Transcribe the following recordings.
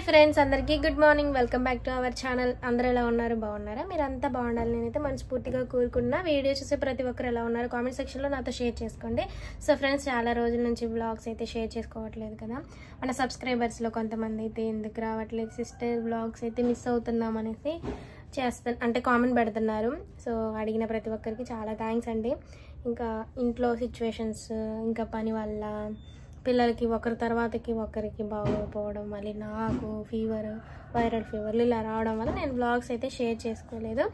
Friends అందరికీ good morning welcome back to our channel. అందరూ ఎలా ఉన్నారు? బాగున్నారా? మీరు అంతా బాగుండాలి నేనైతే మనస్ఫూర్తిగా కోరుకున్నా. వీడియో చూసే ప్రతి ఒక్కరు ఎలా ఉన్నారు కామెంట్ సెక్షన్లో నాతో షేర్ చేసుకోండి. సో ఫ్రెండ్స్, చాలా రోజుల నుంచి వ్లాగ్స్ అయితే షేర్ చేసుకోవట్లేదు కదా. మన సబ్స్క్రైబర్స్లో కొంతమంది అయితే ఎందుకు రావట్లేదు సిస్టర్, వ్లాగ్స్ అయితే మిస్ అవుతున్నాం అనేసి అంటే కామెంట్ పెడుతున్నారు. సో అడిగిన ప్రతి ఒక్కరికి చాలా థ్యాంక్స్ అండి. ఇంకా ఇంట్లో సిచ్యువేషన్స్, ఇంకా పని వల్ల పిల్లలకి ఒకరి తర్వాతకి ఒకరికి బాగోకపోవడం, మళ్ళీ నాకు వైరల్ ఫీవర్లు ఇలా రావడం వల్ల నేను వ్లాగ్స్ అయితే షేర్ చేసుకోలేదు.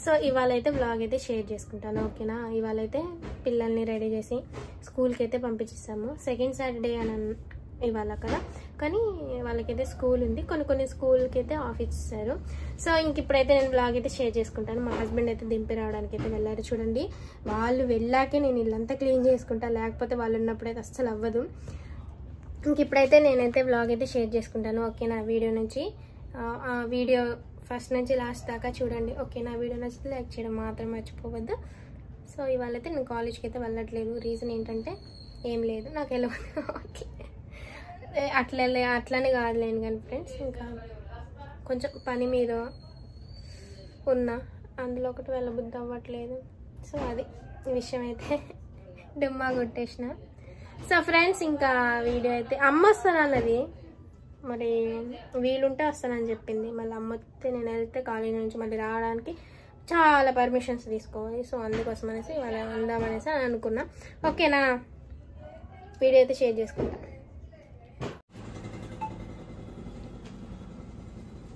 సో ఇవాళ అయితే వ్లాగ్ అయితే షేర్ చేసుకుంటాను, ఓకేనా. ఇవాళ అయితే పిల్లల్ని రెడీ చేసి స్కూల్కి అయితే పంపించేసాము. సెకండ్ సాటర్డే అని ఇవాళ కదా, కానీ వాళ్ళకైతే స్కూల్ ఉంది. కొన్ని స్కూల్కి అయితే ఆఫ్ ఇచ్చేసారు. సో ఇంక ఇప్పుడైతే నేను వ్లాగ్ అయితే షేర్ చేసుకుంటాను. మా హస్బెండ్ అయితే దింపి రావడానికి అయితే వెళ్ళారు. చూడండి, వాళ్ళు వెళ్ళాకే నేను ఇల్లంతా క్లీన్ చేసుకుంటా, లేకపోతే వాళ్ళు ఉన్నప్పుడైతే అస్సలు అవ్వదు. ఇంక ఇప్పుడైతే నేనైతే వ్లాగ్ అయితే షేర్ చేసుకుంటాను, ఓకేనా. వీడియో ఫస్ట్ నుంచి లాస్ట్ దాకా చూడండి, ఓకేనా. వీడియో నచ్చితే లైక్ చేయడం మాత్రం మర్చిపోవద్దు. సో ఇవాళ అయితే నేను కాలేజ్కి అయితే వెళ్ళట్లేదు. రీజన్ ఏంటంటే ఏం లేదు, నాకు వెళ్ళవద్దు అట్లనే కాదులేను కానీ ఫ్రెండ్స్, ఇంకా కొంచెం పని మీద ఉన్నా, అందులో ఒకటి వెళ్ళబుద్ధి అవ్వట్లేదు. సో అది విషయం అయితే డుమ్మా కొట్టేసిన. సో ఫ్రెండ్స్, ఇంకా వీడియో అయితే అమ్మ వస్తానన్నది, మరి వీలుంటే వస్తానని చెప్పింది. మళ్ళీ అమ్మ వస్తే నేను వెళ్తే కాలేజీ నుంచి మళ్ళీ రావడానికి చాలా పర్మిషన్స్ తీసుకోవాలి. సో అందుకోసం అనేసి ఇవాళ ఉందామనేసి అని అనుకున్నా, ఓకేనా. వీడియో అయితే షేర్ చేసుకుంటా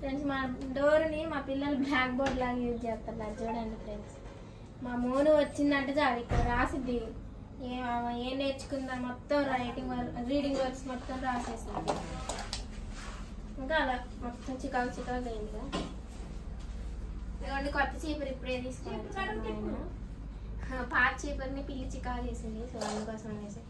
ఫ్రెండ్స్. మా డోర్ని మా పిల్లలు బ్లాక్ బోర్డ్ లాగా యూజ్ చేస్తారు, చూడండి ఫ్రెండ్స్. మా మోను వచ్చిందంటే చాలు, ఇక్కడ రాసిద్ది ఏం నేర్చుకుందా మొత్తం రీడింగ్ వర్క్స్ మొత్తం రాసేసింది. ఇంకా అలా మొత్తం చికాకు అయిందిగా. ఇదిగోండి, కొత్త చీపురు ఇప్పుడే తీసుకున్నాను. పాత చీపురుని పిల్లి చికాకు చేసింది. సో అందుకోసం అనేసి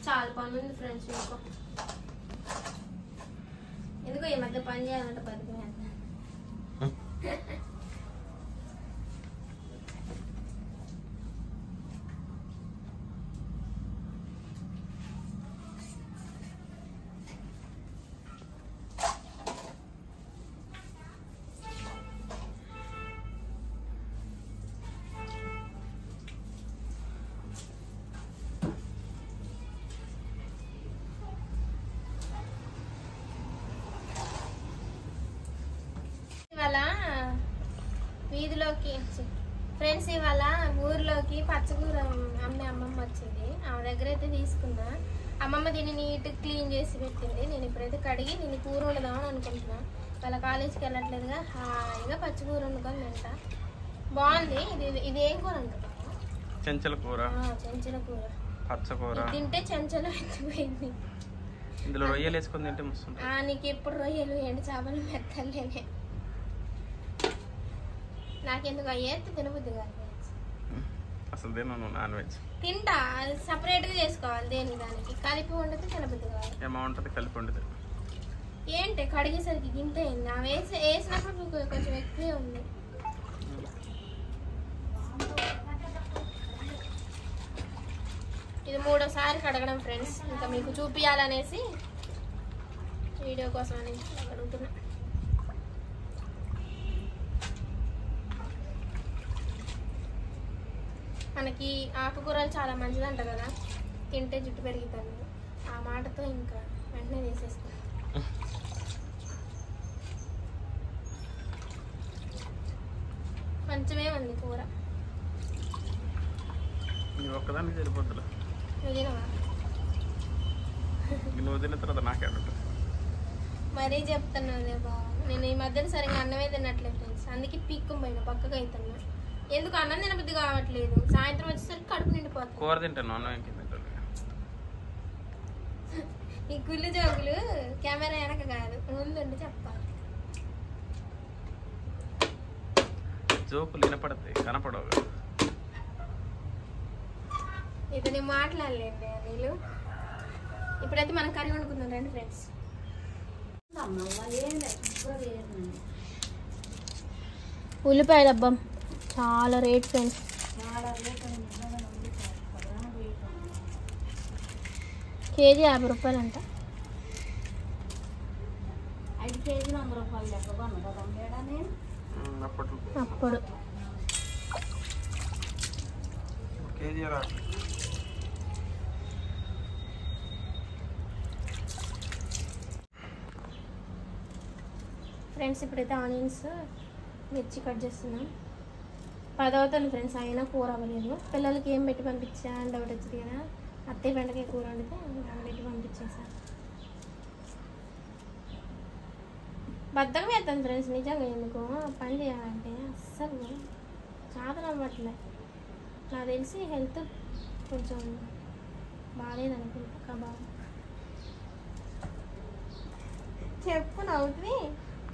చాలా పని ఉంది ఫ్రెండ్స్. ఎందుకో ఈ మధ్య పని చేయాలంటే బతికేస్తాను. ఇవాళ వీధిలోకి ఫ్రెండ్స్, ఇవాళ ఊర్లోకి పచ్చకూర అమ్మే అమ్మమ్మ వచ్చింది. ఆ దగ్గర అయితే తీసుకున్నా. అమ్మమ్మ దీన్ని నీట్ క్లీన్ చేసి పెట్టింది. నేను ఇప్పుడైతే కడిగి నేను కూర వండుదామని అనుకుంటున్నా. వాళ్ళ కాలేజీకి వెళ్ళట్లేదుగా, హాయిగా పచ్చకూర వండుకొని తింటా. బాగుంది. ఇది ఏం కూర అంటారు? చెంచల కూర, పచ్చకూర. తింటే చెంచలం ఎత్తిపోయింది. ఇందులో రొయ్యలు వేసుకొని తింటే మస్తు. నీకు ఎప్పుడు రొయ్యలు ఎండు చేపలు మెత్తలేనే, నాకెందుకు అయ్యేది తినబుద్ది కాదు. అసలు నాన్ వెజ్ తింటా, సపరేట్ గా చేసుకోవాలి. దానికి కలిపి వండితే తినబుద్ది కాదు. ఏమంటది కలిపి వండితే ఏంటి? కడిగేసరికి గింత అయింది. నా వేసినప్పుడు కొంచెం ఎక్కువే ఉంది. ఇది 3వ సారి కడగడం ఫ్రెండ్స్. ఇంకా మీకు చూపించాలనేసి వీడియో కోసం అనేసి అడుగుతున్నా. మనకి ఆకుకూరలు చాలా మంచిదంట కదా, తింటే జుట్టు పెరుగుతుంది. ఆ మాటతో ఇంకా వెంటనే తీసేస్తాను. కొంచెమే ఉంది కూర. ఒక్కదానికి సరిపోతుంది. మరీ చెప్తున్నావులే బాబు. నేను ఈ మధ్యన సరిగ్గా అన్నమే తినట్లేదు ఫ్రెండ్స్. అందుకే పీక్కు పోయిన పక్కగా అవుతున్నా. ఎందుకు అన్నం తినబుద్ధి కావట్లేదు. సాయంత్రం వచ్చేసరికి కడుపు నిండిపోతుంది. కూర తింటాను. ఈ గుళ్ళు జోకులు కెమెరా వెనక కాదు, ముందుండి చెప్పాలి. జోకులు వినపడతాయి, కనపడవు. ఇది నేను మాట్లాడలేండి నీళ్ళు. ఇప్పుడైతే మనం కర్రీ వండుకుందాం రండి ఫ్రెండ్స్. ఉల్లిపాయ డబ్బా చాలా రేట్ ఫ్రెండ్స్. కేజీ 50 రూపాయలు అంట. 5 కేజీలు 100 రూపాయలు లెక్క కొనగలం లేడా నేను అప్పుడు కేజీ రా. ఫ్రెండ్స్ ఇప్పుడైతే ఆనియన్స్ మిర్చి కట్ చేస్తున్నాం. 10 అవుతుంది ఫ్రెండ్స్, అయినా కూర అవ్వలేదు. పిల్లలకి ఏం పెట్టి పంపించా అని డౌట్ వచ్చింది కదా, అత్తయ్య బెండకాయ కూర వండితే పెట్టి పంపించేసా. బద్దకం వేస్తాను ఫ్రెండ్స్ నిజంగా, ఎందుకు పని చేయాలంటే అస్సలు చాలా నవ్వట్లే. నాకు తెలిసి హెల్త్ కొంచెం బాగాలేదనుకుంటా. కబాబ్ చెప్పు నవ్వుతుంది,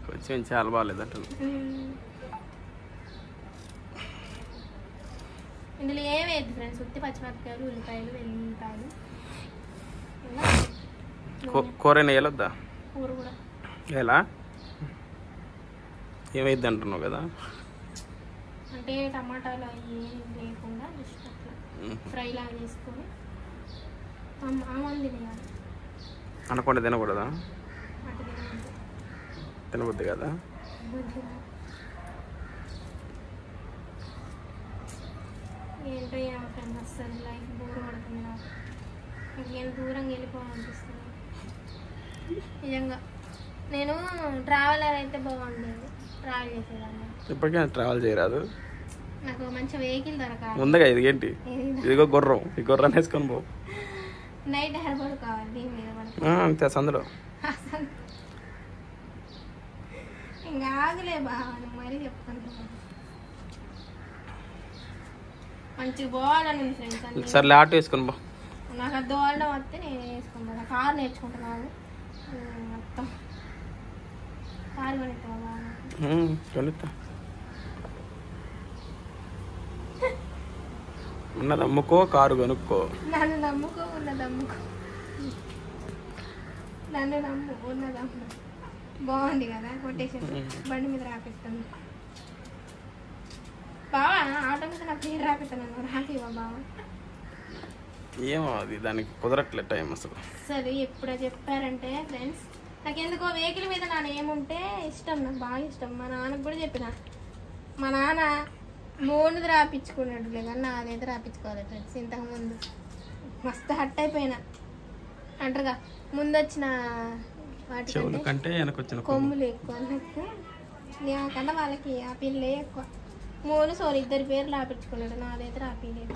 కొంచెం చాలా బాగాలేదంట. ఇందులో ఏమేది ఫ్రెండ్స్, ఉత్తి పచ్చిమిరపకాయలు, ఉల్లిపాయలు, వెల్లుల్లిపాయలు. కూర వేయలొద్దా? కూర కూడా ఎలా ఏమైద్ది అంటున్నావు కదా, అంటే టమాటాలు అవి ఏం లేకుండా జస్ట్ అట్లా ఫ్రై లాగా చేసుకొని ఆమంది తినాలి. అనకుండా తినకూడదా? అటు తినద్దు, తినబుద్ది కదా. ఏంటో ఏమో ఫ్రెండ్స్ అస్సలు లైఫ్ బోర్ పడుతుంది నాకు. ఇంకేం దూరంగా వెళ్ళిపోవాలనిపిస్తుంది నిజంగా. నేను ట్రావెలర్ అయితే బాగుండేది, ట్రావెల్ చేసేదాన్ని. ఇప్పటికే ట్రావెల్ చేయరాదు, నాకు మంచి వెహికల్ దొరకాలి. ఉందిగా ఇది ఏంటి, ఇదిగో గుర్రం, ఈ గుర్రాన్ని వేసుకొని పో. నైట్ హెయిర్ కావాలి దీని మీద పడుతుంది అంతే అందులో. ఇంకా ఆగలే బాగా మరీ చెప్పుకుంటున్నాను. మంచిగా పోవాలని ఫ్రెండ్స్ అన్ని. సర్లే ఆటో వేసుకొని పో. నాకు అది దోవడం వస్తే నేను వేసుకుంటాను. కారు నేర్చుకుంటున్నాను మొత్తం. కారు కొనిస్తా బాగా కొనిస్తా. ఉన్నది అమ్ముకో, కారు కొనుక్కో. నన్ను నమ్ముకో, ఉన్నది అమ్ముకో. నన్ను నమ్ము, ఉన్నది అమ్ము. బాగుంది కదా కొటేషన్, బండి మీద రాపిస్తాను. బావా ఆటో మీద నా పేరు రాపిస్తాను, రాపివా బావా? ఏమో అది దానికి కుదరట్లే టైం అసలు. సరే ఎప్పుడో చెప్పారంటే ఫ్రెండ్స్, నాకు ఎందుకో వెహికల్ మీద నా ఏముంటే ఇష్టం, నాకు బాగా ఇష్టం. మా నాన్నకు కూడా చెప్పిన, మా నాన్న మోనుది రాపించుకున్నాడులే కానీ నాదైతే రాపించుకోవాలి ఫ్రెండ్స్. ఇంతకుముందు మస్తు హట్ అయిపోయినా అంటారుగా, ముందు వచ్చిన వాటి కంటే వెనకొచ్చిన కొమ్ములు ఎక్కువ అన్నట్టు నాకన్నా వాళ్ళకి ఆ పిల్లలే ఎక్కువ. మోను సోని ఇద్దరి పేర్లు రాపించుకున్నాడు, నాదైతే రాపిలేదు.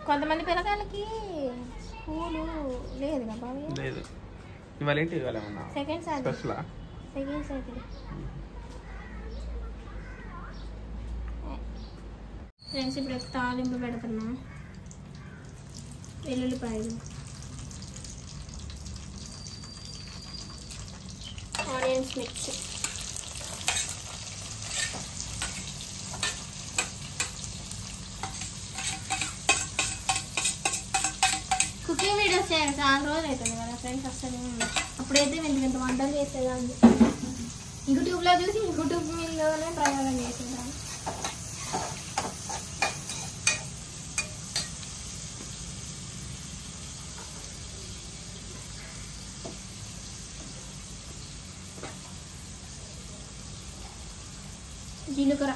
కొంతమంది పిల్లకాయలకి స్కూలు లేదు కదా బాబు. లేదు ఇవాళ ఏంటి, ఇవాళ ఏమన్నా సెకండ్ సాటర్డే, స్పెషలా? Second Saturday friends. ఇప్పుడు తాలింపు పెడుతున్నా. వెల్లుల్లిపాయలు, ఆనియన్స్ మిక్స్, కుకింగ్ వీడియోస్ చేయాలి చాలా రోజులు అవుతుంది కదా ఫ్రెండ్స్. అసలు అప్పుడైతే ఇంత వంటలు చేసేదాన్ని, యూట్యూబ్లో చూసి యూట్యూబ్ మీదనే ప్రయోగం చేసేదాన్ని. జీలకర్ర,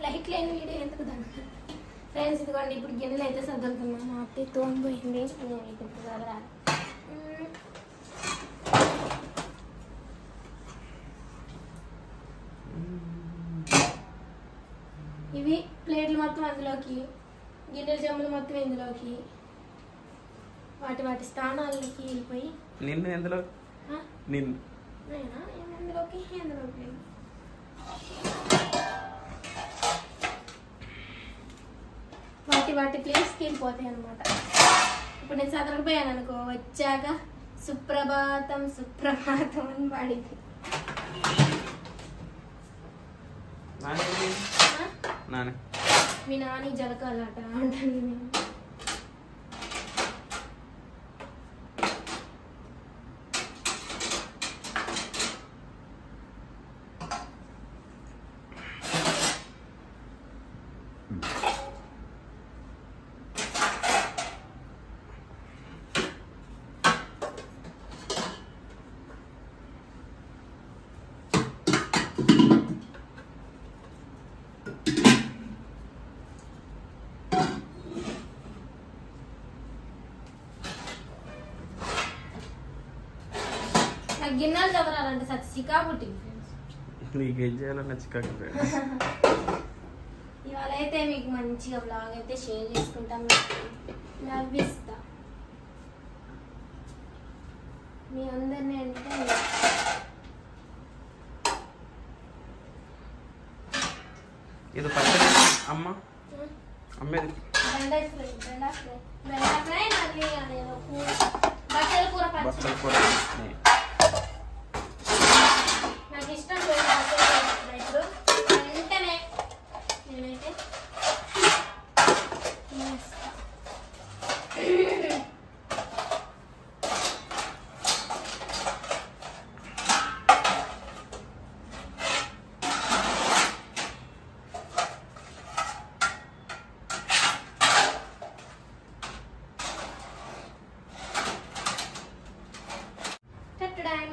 లైట్ లేని వీడియో ఎందుకు దాన్ని ఫ్రెండ్స్. ఇదిగోండి ఇప్పుడు గిన్నెలు అయితే సదురుతున్నాను. మా అత్తయ్య తోమిపోయింది, ఇప్పుడు సదరా. ఇవి ప్లేట్లు మొత్తం అందులోకి, గిన్నెల చెంబులు మొత్తం ఇందులోకి, వాటి స్థానాలకి వెళ్ళిపోయి. నిన్ను ఎందులో నిన్ను ఎందులోకి ఎందులోకి వాటి ప్లేస్కి వెళ్ళిపోతాయి అనమాట. ఇప్పుడు నేను చదవకపోయాను అనుకో, వచ్చాక సుప్రభాతం సుప్రభాతం అని పాడింది. నాని మీ నాని జలకాలట అంటాను నేను. గిన్నెలు చదరాలంటే సత్ చికాబుట్టి నీకేం చేయాలన్నా చికాకు. ఇవాళ అయితే మీకు మంచిగా బ్లాగ్ అయితే షేర్ చేసుకుంటాం, నవ్విస్తా మీ అందరినీ. అంటే ఇది పచ్చడి అమ్మ అమ్మేది బెండాయి ఫ్రై, బెండా ఫ్రై మళ్ళీ అదేదో కూర, బచ్చల కూర బచ్చల పచ్చడి. కూర. నాకు ఇష్టం లేదు బచ్చల కూర. ఇప్పుడు వెంటనే నేనైతే వేస్తా.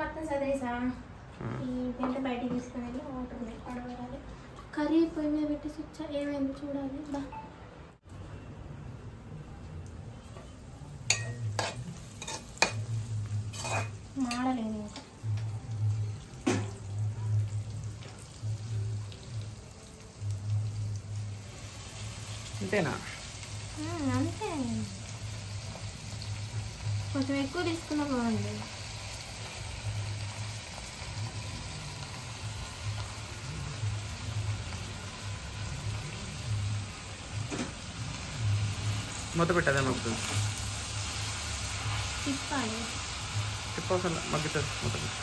మొత్తం చదివేసా ఇదంతా బయటికి తీసుకుని వెళ్ళి వాటర్ పడవాలి. కర్రీ పొయ్యి మీద పెట్టేసి వచ్చా, ఏమైంది చూడాలి. బా మాడలేదు ఇంకా. అంతేనా? అంతే, కొంచెం ఎక్కువ తీసుకున్నా బాగుంది. మూత పెట్టదే మగ్గుతుంది. తిప్పాలి. తిప్పవసరం మగ్గుతుంది. మూత పెట్టు.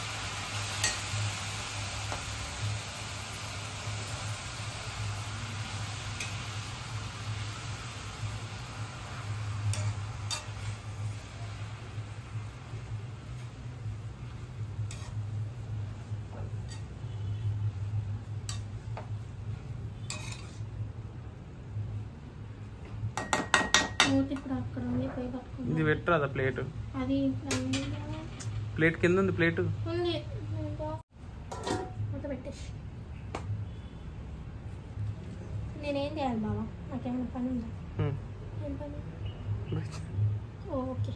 ఇప్పుడు అక్కడ ఉంది, పోయి పట్టుకుంది. ఇది పెట్టరాదా ప్లేట్? అది ప్లేట్ కింద ఉంది, ప్లేట్ ఉంది. మూత పెట్టేసి నేనేం చేయాలి బాబా? నాకేమైనా పని ఉందా? ఏం పని? ఓకే.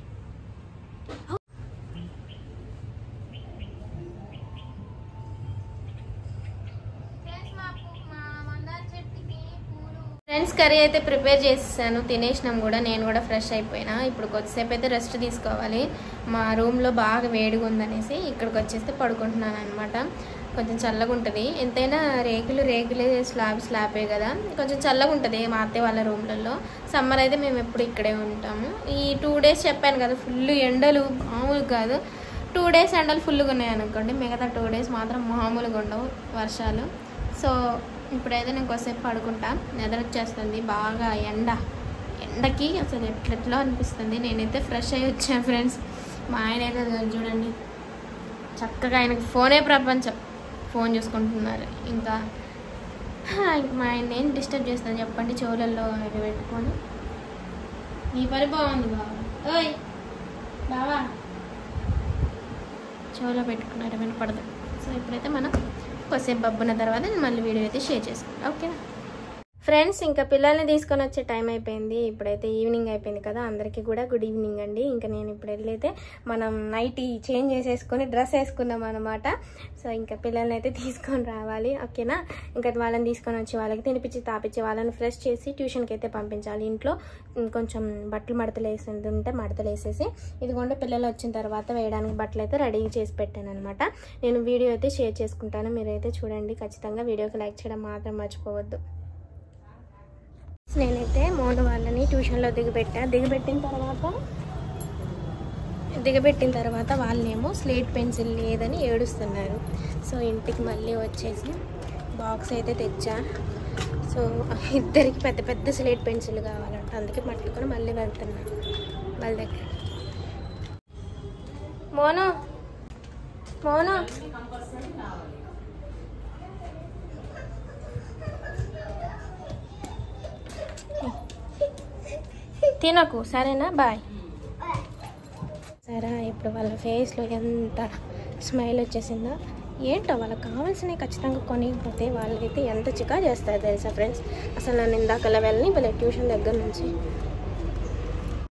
ఫ్రెండ్స్, కర్రీ అయితే ప్రిపేర్ చేసేసాను, తినేసినాం కూడా. నేను కూడా ఫ్రెష్ అయిపోయినా. ఇప్పుడు కొద్దిసేపు అయితే రెస్ట్ తీసుకోవాలి. మా రూమ్లో బాగా వేడిగా ఉందనేసి ఇక్కడికి వచ్చేస్తే పడుకుంటున్నాను అనమాట. కొంచెం చల్లగా ఉంటుంది. ఎంతైనా రేకులే స్లాబే కదా, కొంచెం చల్లగా ఉంటుంది మా అత్తయ్య వాళ్ళ రూమ్లలో. సమ్మర్ అయితే మేము ఎప్పుడు ఇక్కడే ఉంటాము. ఈ 2 days చెప్పాను కదా, ఫుల్ ఎండలు మామూలు కాదు. 2 days ఎండలు ఫుల్గా ఉన్నాయి అనుకోండి, మిగతా 2 days మాత్రం మామూలుగా ఉండవు వర్షాలు. సో ఇప్పుడైతే నేను కొద్దిసేపు పడుకుంటా. నిద్ర వచ్చేస్తుంది బాగా. ఎండకి అసలు ఎట్లెట్లో అనిపిస్తుంది. నేనైతే ఫ్రెష్ అయ్యి వచ్చాను ఫ్రెండ్స్. మా ఆయన అయితే చూడండి చక్కగా, ఆయనకి ఫోనే ప్రపంచం, ఫోన్ చూసుకుంటున్నారు. ఇంకా మా ఆయన ఏం డిస్టర్బ్ చేస్తాను చెప్పండి, చెవులలో అవి పెట్టుకొని. నీ పని బాగుంది బాబా. ఓయ్ బావా, చెవులో పెట్టుకున్నారు, వినపడదు. సో ఇప్పుడైతే మనం కొద్దిసేపు బబ్బున్న తర్వాత నేను మళ్ళీ వీడియో అయితే షేర్ చేసుకుంటాను. ఓకేనా ఫ్రెండ్స్? ఇంకా పిల్లల్ని తీసుకొని వచ్చే టైం అయిపోయింది. ఇప్పుడైతే ఈవినింగ్ అయిపోయింది కదా, అందరికీ కూడా గుడ్ ఈవినింగ్ అండి. ఇంకా నేను ఇప్పుడు వెళ్ళైతే మనం నైటీ చేంజ్ చేసేసుకొని డ్రెస్ వేసుకున్నాం అనమాట. సో ఇంకా పిల్లల్ని అయితే తీసుకొని రావాలి. ఓకేనా? ఇంకా వాళ్ళని తీసుకొని వచ్చి వాళ్ళకి తినిపించి తాపించి వాళ్ళని ఫ్రెష్ చేసి ట్యూషన్కి అయితే పంపించాలి. ఇంట్లో కొంచెం బట్టలు మడతలు వేసేది ఉంటే మడతలు వేసేసి, ఇదిగోండి పిల్లలు వచ్చిన తర్వాత వేయడానికి బట్టలు అయితే రెడీ చేసి పెట్టాను అనమాట. నేను వీడియో అయితే షేర్ చేసుకుంటాను, మీరైతే చూడండి. ఖచ్చితంగా వీడియోకి లైక్ చేయడం మాత్రం మర్చిపోవద్దు. నేనైతే మోను వాళ్ళని ట్యూషన్లో దిగబెట్టిన తర్వాత వాళ్ళేమో స్లేట్ పెన్సిల్ లేదని ఏడుస్తున్నారు. సో ఇంటికి మళ్ళీ వచ్చేసి బాక్స్ అయితే తెచ్చా. సో ఇద్దరికి పెద్ద పెద్ద స్లేట్ పెన్సిల్ కావాలంట, అందుకే పట్టుకొని మళ్ళీ వెళ్తున్నాను వాళ్ళ దగ్గర. మోనో మోనో తినకు, సరేనా? బాయ్. సరే, ఇప్పుడు వాళ్ళ ఫేస్లో ఎంత స్మైల్ వచ్చేసిందో. ఏంటో వాళ్ళకి కావాల్సినవి ఖచ్చితంగా కొనిపోతే వాళ్ళకైతే ఎంత చికా చేస్తారు తెలుసా ఫ్రెండ్స్. అసలు నన్ను ఇందాకలా వెళ్ళని వాళ్ళ ట్యూషన్ దగ్గర నుంచి